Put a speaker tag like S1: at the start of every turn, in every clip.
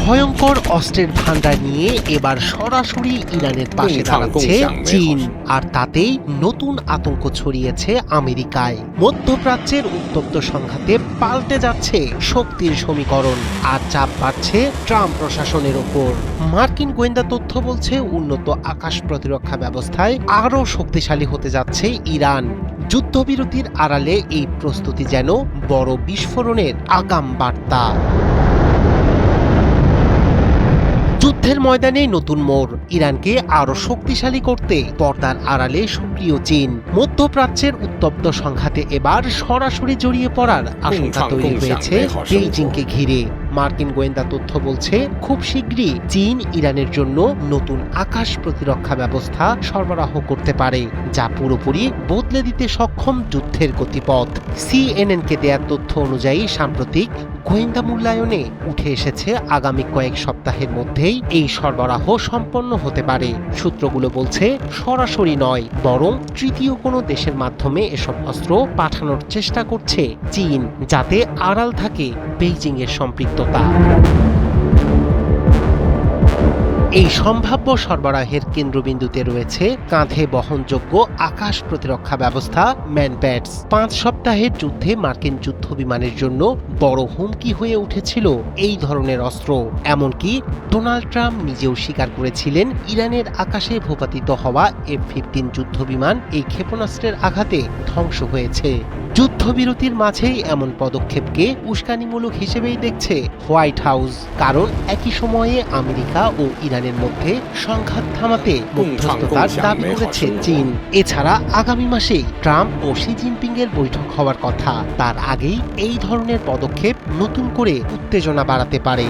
S1: ভয়ঙ্কর অস্ত্রের ভান্ডার নিয়ে এবার সরাসরি ইরানের পাশে দাঁড়াচ্ছে চীন, আর তাতেই নতুন আতঙ্ক ছড়িয়েছে আমেরিকায়। মধ্যপ্রাচ্যের উত্তপ্ত সংঘাতে পাল্টে যাচ্ছে শক্তির সমীকরণ, আর চাপ বাড়ছে ট্রাম্প প্রশাসনের ওপর। মার্কিন গোয়েন্দা তথ্য বলছে উন্নত আকাশ প্রতিরক্ষা ব্যবস্থায় আরও শক্তিশালী হতে যাচ্ছে ইরান। যুদ্ধবিরতির আড়ালে এই প্রস্তুতি যেন বড় বিস্ফোরণের আগাম বার্তা। যুদ্ধের ময়দানে নতুন মোড়, ইরানকে আরো শক্তিশালী করতে পর্দার আড়ালে সক্রিয় চীন। মধ্যপ্রাচ্যের উত্তপ্ত সংঘাতে এবার সরাসরি জড়িয়ে পড়ার আশঙ্কা তৈরি হয়েছে বেইজিংকে ঘিরে। মার্কিন গোয়েন্দা তথ্য বলছে খুব শীঘ্রই চীন ইরানের জন্য নতুন আকাশ প্রতিরক্ষা ব্যবস্থা সরবরাহ করতে পারে, যা পুরোপুরি বদলে দিতে সক্ষম যুদ্ধের গতিপথ। সিএনএনকে দেয়া তথ্য অনুযায়ী সাম্প্রতিক গোয়েন্দা মূল্যায়নে উঠে এসেছে আগামী কয়েক সপ্তাহের মধ্যেই এই সরবরাহ সম্পন্ন হতে পারে। সূত্রগুলো বলছে সরাসরি নয়, বরং তৃতীয় কোনো দেশের মাধ্যমে এসব অস্ত্র পাঠানোর চেষ্টা করছে চীন, যাতে আড়াল থাকে বেইজিং এর সম্পৃক্ততা। এই সম্ভাব্য সরবরাহের কেন্দ্রবিন্দুতে রয়েছে কাঁধে বহনযোগ্য আকাশ প্রতিরক্ষা ব্যবস্থা ম্যানপ্যাডস। 5 সপ্তাহের যুদ্ধে মার্কিন যুদ্ধ বিমানের জন্য বড় হুমকি হয়ে উঠেছিল এই ধরনের অস্ত্র। এমনকি ডোনাল্ড ট্রাম্প নিজেও স্বীকার করেছিলেন ইরানের আকাশে ভূপাতিত হওয়া F-15 যুদ্ধ বিমান এই ক্ষেপণাস্ত্রের আঘাতে ধ্বংস হয়েছে। যুদ্ধবিরতির মাঝেই এমন পদক্ষেপকে উস্কানিমূলক হিসেবেই দেখছে হোয়াইট হাউস, কারণ একই সময়ে আমেরিকা ও ইরানের মধ্যে সংঘাত থামাতে মধ্যস্থতার দাবি করেছে চীন। এছাড়া আগামী মাসেই ট্রাম্প ও শি জিনপিং এর বৈঠক হওয়ার কথা। তার আগেই এই ধরনের পদক্ষেপ নতুন করে উত্তেজনা বাড়াতে পারে।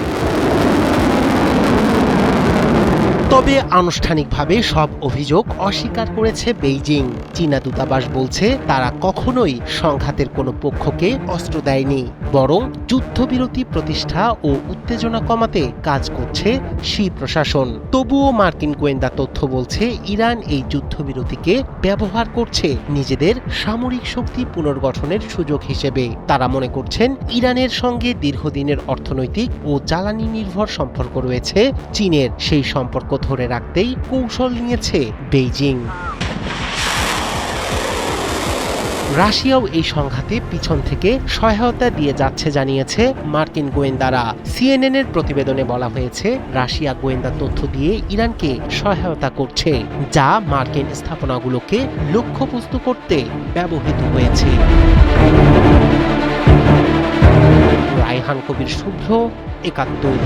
S1: তবে আনুষ্ঠানিকভাবে সব অভিযোগ অস্বীকার করেছে বেইজিং। চীনা দূতাবাস বলছে তারা কখনোই সংঘাতের কোনো পক্ষকে অস্ত্র দেয়নি, বরং যুদ্ধবিরতি প্রতিষ্ঠা ও উত্তেজনা কমাতে কাজ করছে শি প্রশাসন। তবুও মার্কিন গোয়েন্দা তথ্য বলছে ইরান এই যুদ্ধবিরতিকে ব্যবহার করছে নিজেদের সামরিক শক্তি পুনর্গঠনের সুযোগ হিসেবে। তারা মনে করছেন ইরানের সঙ্গে দীর্ঘদিনের অর্থনৈতিক ও জ্বালানি নির্ভর সম্পর্ক রয়েছে চীনের, সেই সম্পর্ক ধরে রাখতেই কৌশল নিয়েছে বেইজিং। রাশিয়াও এই সংঘাতে পিছন থেকে সহায়তা দিয়ে যাচ্ছে জানিয়েছে মার্কিন গোয়েন্দারা। সিএনএন এর প্রতিবেদনে বলা হয়েছে রাশিয়া গোয়েন্দা তথ্য দিয়ে ইরানকে সহায়তা করছে, যা মার্কিন স্থাপনাগুলোকে লক্ষ্যবস্তু করতে ব্যবহৃত হয়েছে। রায়হান কবির শুভ্র, ৭১।